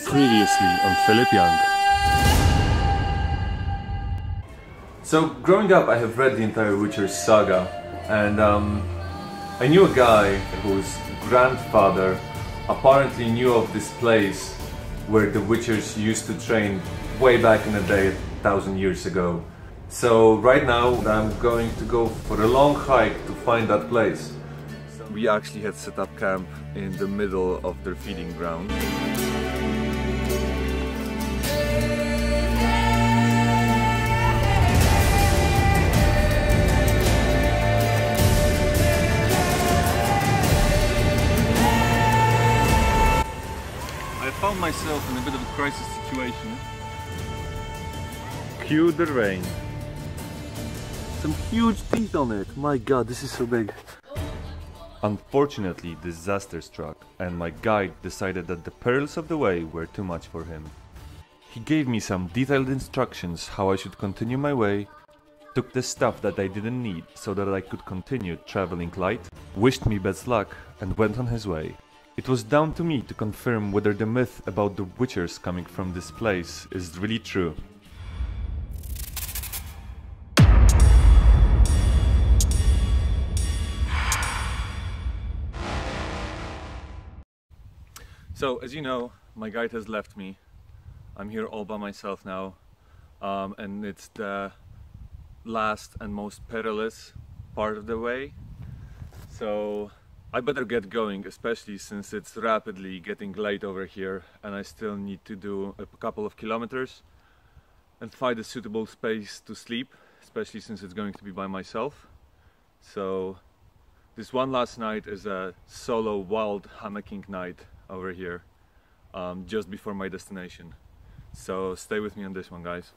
Previously on Philip Young. So, growing up, I have read the entire Witcher saga, and I knew a guy whose grandfather apparently knew of this place where the Witchers used to train way back in the day, 1,000 years ago. So right now I'm going to go for a long hike to find that place. We actually had set up camp in the middle of their feeding ground. I found myself in a bit of a crisis situation. Cue the rain. Some huge teeth on it. My god, this is so big. Unfortunately, disaster struck, and my guide decided that the perils of the way were too much for him. He gave me some detailed instructions how I should continue my way, took the stuff that I didn't need so that I could continue traveling light, wished me best luck, and went on his way. It was down to me to confirm whether the myth about the Witchers coming from this place is really true. So, as you know, my guide has left me. I'm here all by myself now, and it's the last and most perilous part of the way. So I better get going, especially since it's rapidly getting late over here and I still need to do a couple of kilometers and find a suitable space to sleep, especially since it's going to be by myself. So this one last night is a solo wild hammocking night over here, just before my destination. So stay with me on this one, guys.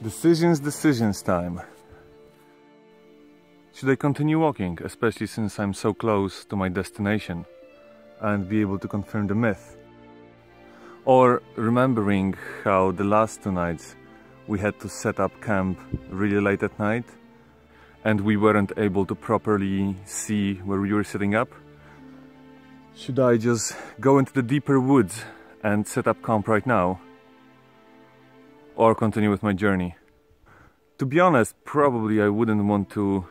Decisions time. Should I continue walking, especially since I'm so close to my destination, and be able to confirm the myth? Or, remembering how the last two nights we had to set up camp really late at night and we weren't able to properly see where we were setting up, should I just go into the deeper woods and set up camp right now? Or continue with my journey? To be honest, probably I wouldn't want to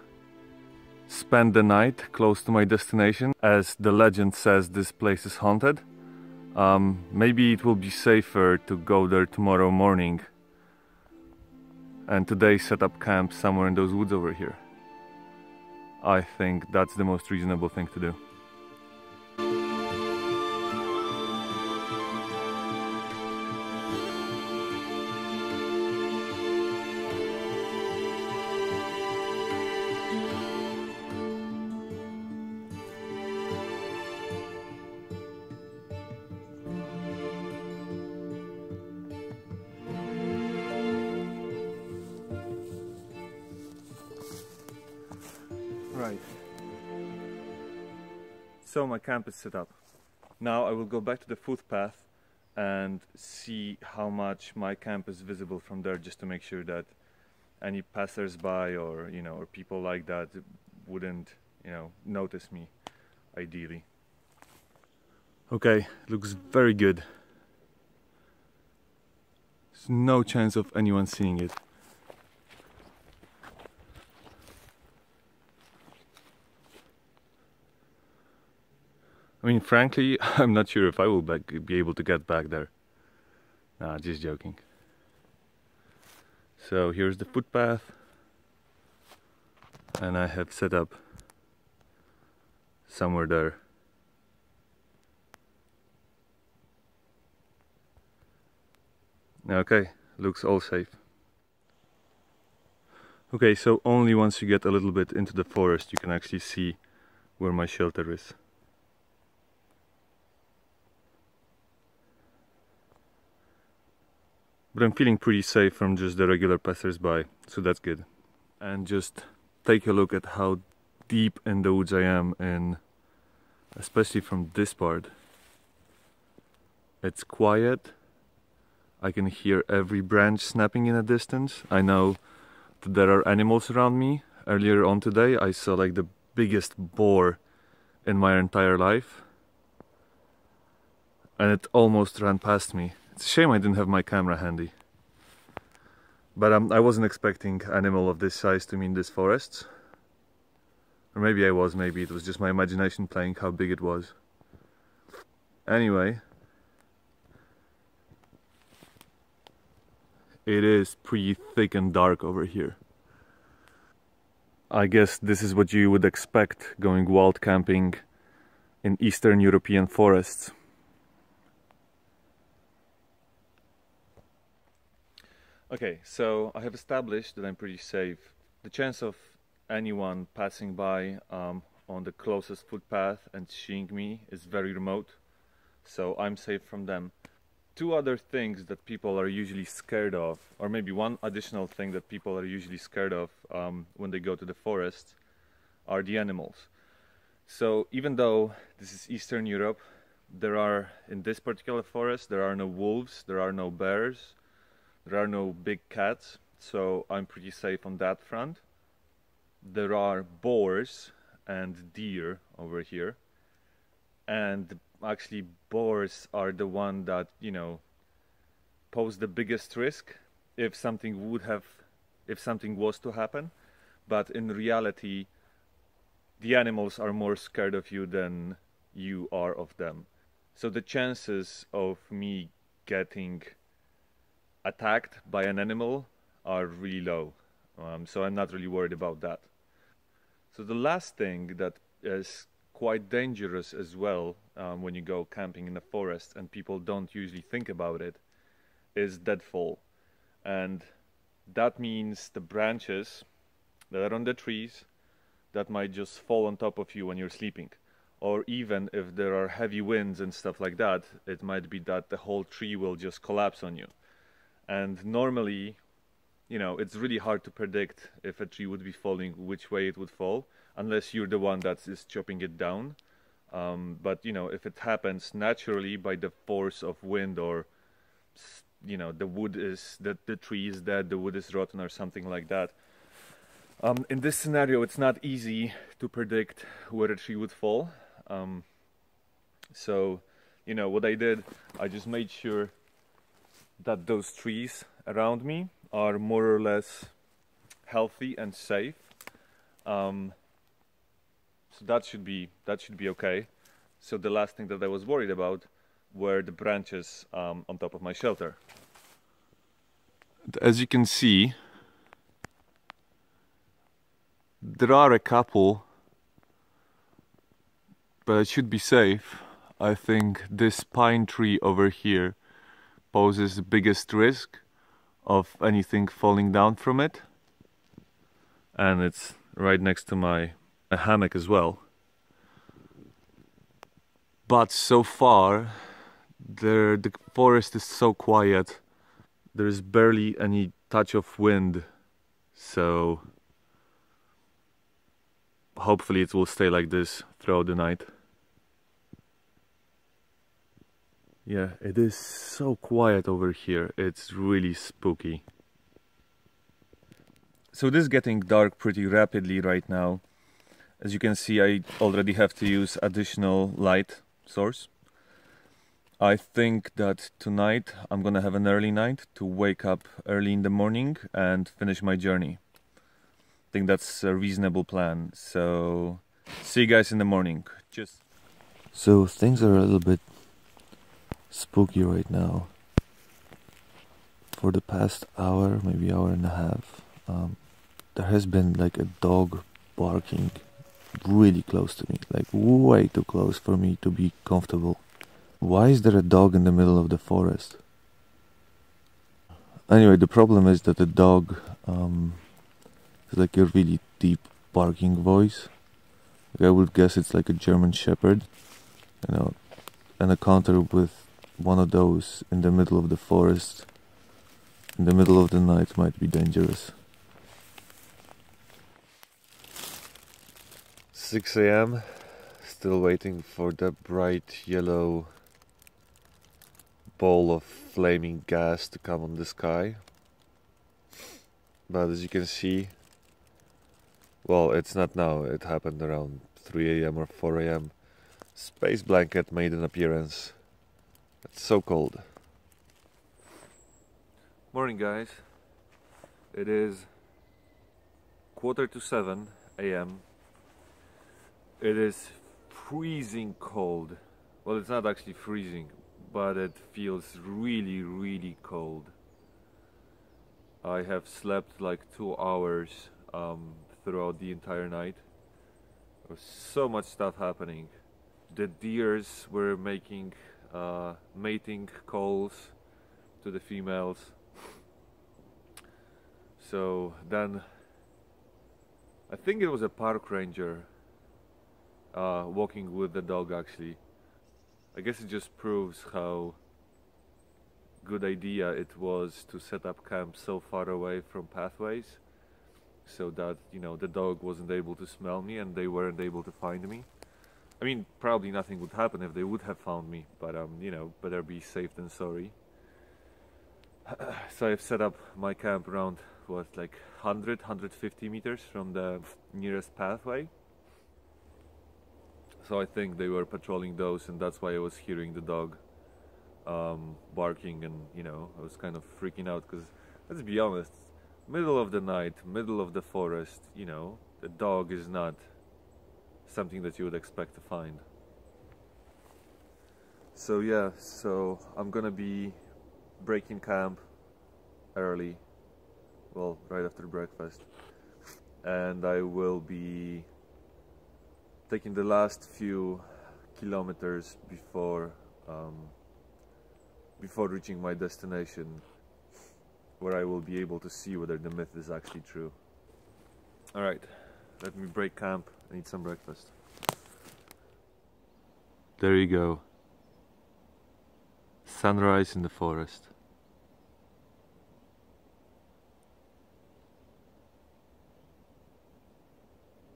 spend the night close to my destination, as the legend says this place is haunted. Maybe it will be safer to go there tomorrow morning and today set up camp somewhere in those woods over here. I think that's the most reasonable thing to do. Right. So my camp is set up. Now I will go back to the footpath and see how much my camp is visible from there, just to make sure that any passers-by or or people like that wouldn't notice me, ideally. Okay, looks very good. There's no chance of anyone seeing it. I mean, frankly, I'm not sure if I will be able to get back there. Nah, just joking. So here's the footpath, and I have set up somewhere there Okay, looks all safe. Okay, so only once you get a little bit into the forest you can actually see where my shelter is. But I'm feeling pretty safe from just the regular passers-by, so that's good. And just take a look at how deep in the woods I am, and especially from this part. It's quiet. I can hear every branch snapping in a distance. I know that there are animals around me. Earlier on today I saw like the biggest boar in my entire life. And it almost ran past me. It's a shame I didn't have my camera handy. But I wasn't expecting an animal of this size to be in this forest. Or maybe I was, maybe it was just my imagination playing how big it was. Anyway, it is pretty thick and dark over here. I guess this is what you would expect going wild camping in Eastern European forests. Okay, so I have established that I'm pretty safe. The chance of anyone passing by on the closest footpath and seeing me is very remote, so I'm safe from them. Two other things that people are usually scared of, or maybe one additional thing that people are usually scared of when they go to the forest, are the animals. So even though this is Eastern Europe, in this particular forest, there are no wolves, there are no bears, there are no big cats, so I'm pretty safe on that front. There are boars and deer over here, and actually boars are the one that, you know, pose the biggest risk if something was to happen. But in reality, the animals are more scared of you than you are of them. So the chances of me getting attacked by an animal are really low, so I'm not really worried about that. So the last thing that is quite dangerous as well when you go camping in the forest, and people don't usually think about it, is deadfall. And that means the branches that are on the trees that might just fall on top of you when you're sleeping. Or even if there are heavy winds and stuff like that, it might be that the whole tree will just collapse on you. And normally, you know, it's really hard to predict if a tree would be falling, which way it would fall, unless you're the one that is chopping it down. But, you know, if it happens naturally by the force of wind, or, you know, the tree is dead, the wood is rotten or something like that. In this scenario, it's not easy to predict where a tree would fall. So, you know, what I did, I just made sure that those trees around me are more or less healthy and safe. So that should be okay. So the last thing that I was worried about were the branches on top of my shelter. As you can see, there are a couple, but it should be safe. I think this pine tree over here poses the biggest risk of anything falling down from it, and it's right next to my hammock as well. But so far the forest is so quiet, there's barely any touch of wind, so hopefully it will stay like this throughout the night. Yeah, it is so quiet over here, it's really spooky. So it is getting dark pretty rapidly right now. As you can see, I already have to use additional light source. I think that tonight I'm gonna have an early night to wake up early in the morning and finish my journey. I think that's a reasonable plan, so see you guys in the morning. So things are a little bit spooky right now. For the past hour, maybe hour and a half, there has been like a dog barking really close to me, like way too close for me to be comfortable. Why is there a dog in the middle of the forest? Anyway, the problem is that the dog has like a really deep barking voice. Like I would guess it's like a German Shepherd, you know, an encounter with one of those in the middle of the forest, in the middle of the night, might be dangerous. 6 a.m. Still waiting for that bright yellow ball of flaming gas to come on the sky. But as you can see, well, it's not now, it happened around 3 a.m. or 4 a.m. Space blanket made an appearance. It's so cold. Morning, guys. It is 6:45 a.m. It is freezing cold. Well, it's not actually freezing, but it feels really, really cold. I have slept like 2 hours throughout the entire night. There was so much stuff happening. The deers were making mating calls to the females. So then I think it was a park ranger walking with the dog actually. I guess it just proves how good idea it was to set up camp so far away from pathways, so that, you know, the dog wasn't able to smell me and they weren't able to find me. I mean, probably nothing would happen if they would have found me, but you know, better be safe than sorry. So I've set up my camp around, what, like 150 meters from the nearest pathway. So I think they were patrolling those, and that's why I was hearing the dog barking, and you know, I was kind of freaking out because, let's be honest, middle of the night, middle of the forest, you know, the dog is not something that you would expect to find. So yeah, so I'm gonna be breaking camp early, well, right after breakfast, and I will be taking the last few kilometers before reaching my destination, where I will be able to see whether the myth is actually true. Alright, let me break camp and eat some breakfast. There you go. Sunrise in the forest.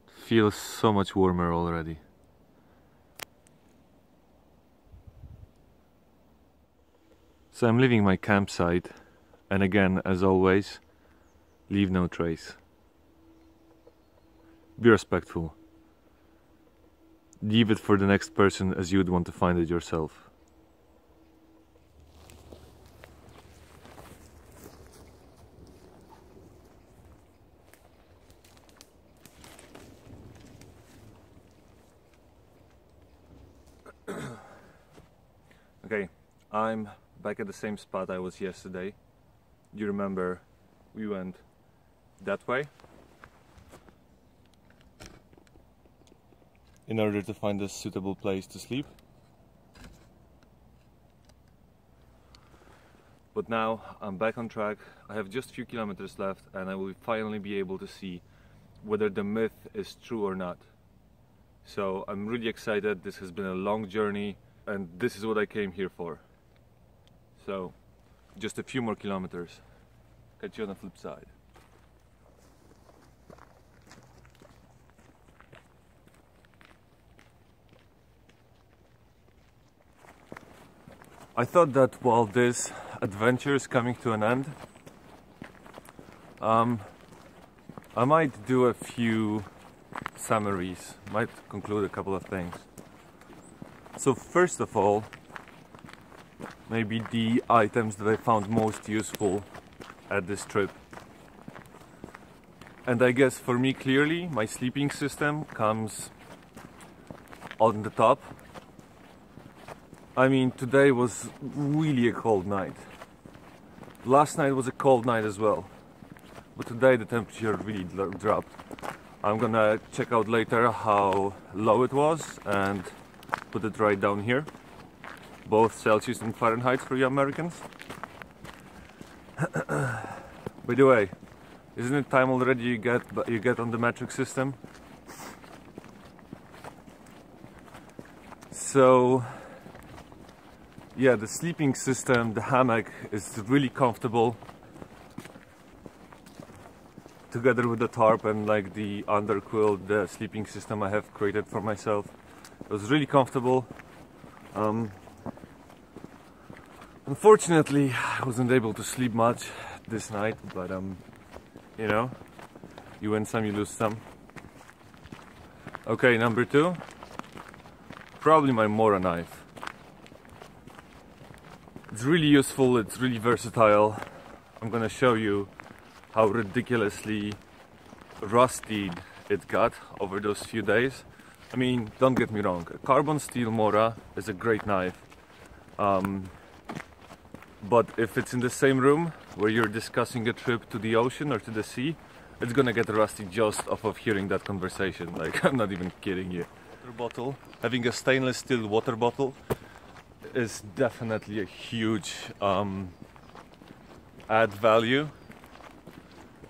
Feels so much warmer already. So I'm leaving my campsite, and again, as always, leave no trace. Be respectful. Leave it for the next person as you would want to find it yourself. Okay, I'm back at the same spot I was yesterday. You remember we went that way in order to find a suitable place to sleep. But now I'm back on track. I have just a few kilometers left, and I will finally be able to see whether the myth is true or not. So I'm really excited. This has been a long journey, and this is what I came here for. So just a few more kilometers. Catch you on the flip side. I thought that while this adventure is coming to an end, I might do a few summaries, might conclude a couple of things. So first of all, maybe the items that I found most useful at this trip. And I guess for me, clearly, my sleeping system comes on the top. I mean, today was really a cold night. Last night was a cold night as well, but today the temperature really dropped. I'm gonna check out later how low it was and put it right down here, both Celsius and Fahrenheit for you Americans. By the way, isn't it time already you get on the metric system? So yeah, the sleeping system, the hammock is really comfortable, together with the tarp and like the underquilt, the sleeping system I have created for myself. It was really comfortable. Unfortunately, I wasn't able to sleep much this night, but you know, you win some, you lose some. Okay, number 2, probably my Mora knife. It's really useful, it's really versatile. I'm gonna show you how ridiculously rusty it got over those few days. I mean, don't get me wrong, a carbon steel Mora is a great knife. But if it's in the same room where you're discussing a trip to the ocean or to the sea, it's gonna get rusty just off of hearing that conversation. Like, I'm not even kidding you. Water bottle, having a stainless steel water bottle is definitely a huge add value,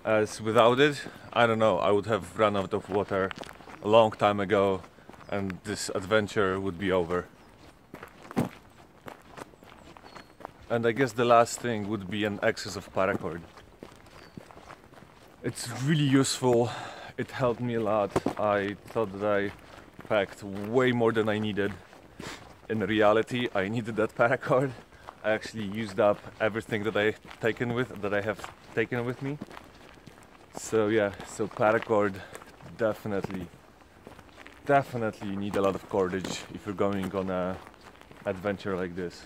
as without it, I don't know, I would have run out of water a long time ago and this adventure would be over. And I guess the last thing would be an excess of paracord. It's really useful, it helped me a lot. I thought that I packed way more than I needed. In reality, I needed that paracord. I actually used up everything that I have taken with me. So yeah, so paracord, definitely you need a lot of cordage if you're going on a adventure like this.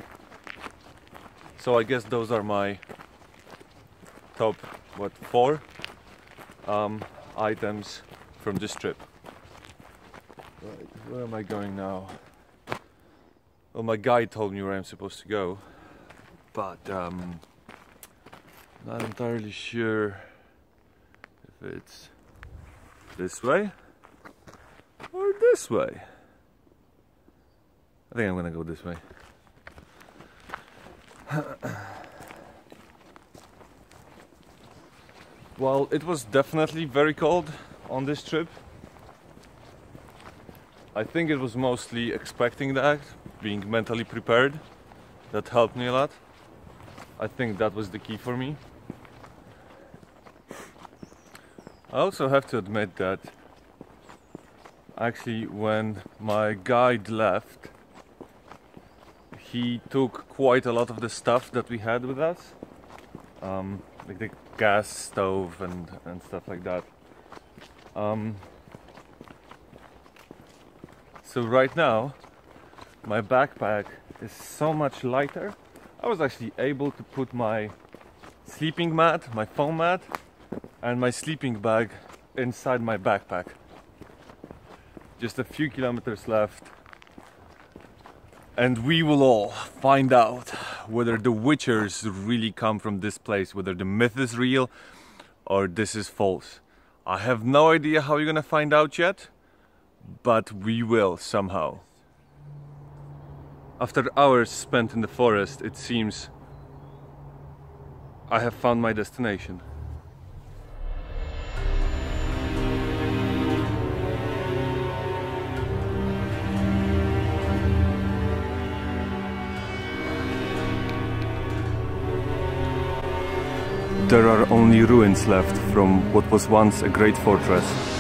So I guess those are my top, 4 items from this trip. Right, where am I going now? Well, my guide told me where I'm supposed to go, but not entirely sure if it's this way or this way. I think I'm gonna go this way. Well, it was definitely very cold on this trip. I think it was mostly expecting that, being mentally prepared, that helped me a lot. I think that was the key for me. I also have to admit that actually when my guide left, he took quite a lot of the stuff that we had with us, like the gas stove and stuff like that. So right now my backpack is so much lighter. I was actually able to put my sleeping mat, my foam mat, and my sleeping bag inside my backpack. Just a few kilometers left, and we will all find out whether the Witchers really come from this place, whether the myth is real or this is false. I have no idea how you're gonna find out yet, but we will somehow. After hours spent in the forest, it seems I have found my destination. There are only ruins left from what was once a great fortress.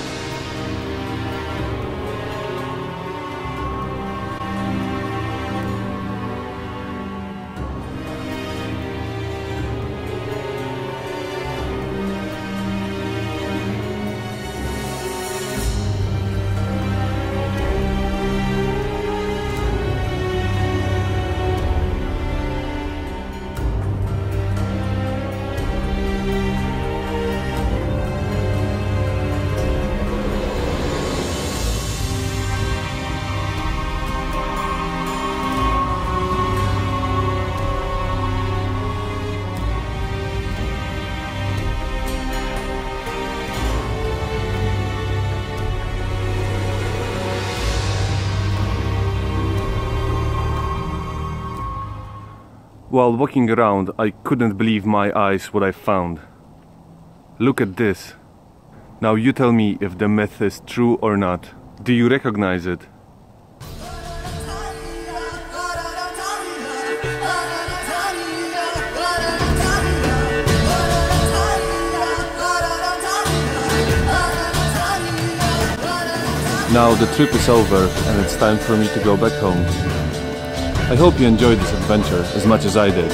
While walking around, I couldn't believe my eyes what I found. Look at this. Now you tell me if the myth is true or not. Do you recognize it? Now the trip is over and it's time for me to go back home. I hope you enjoyed this adventure as much as I did.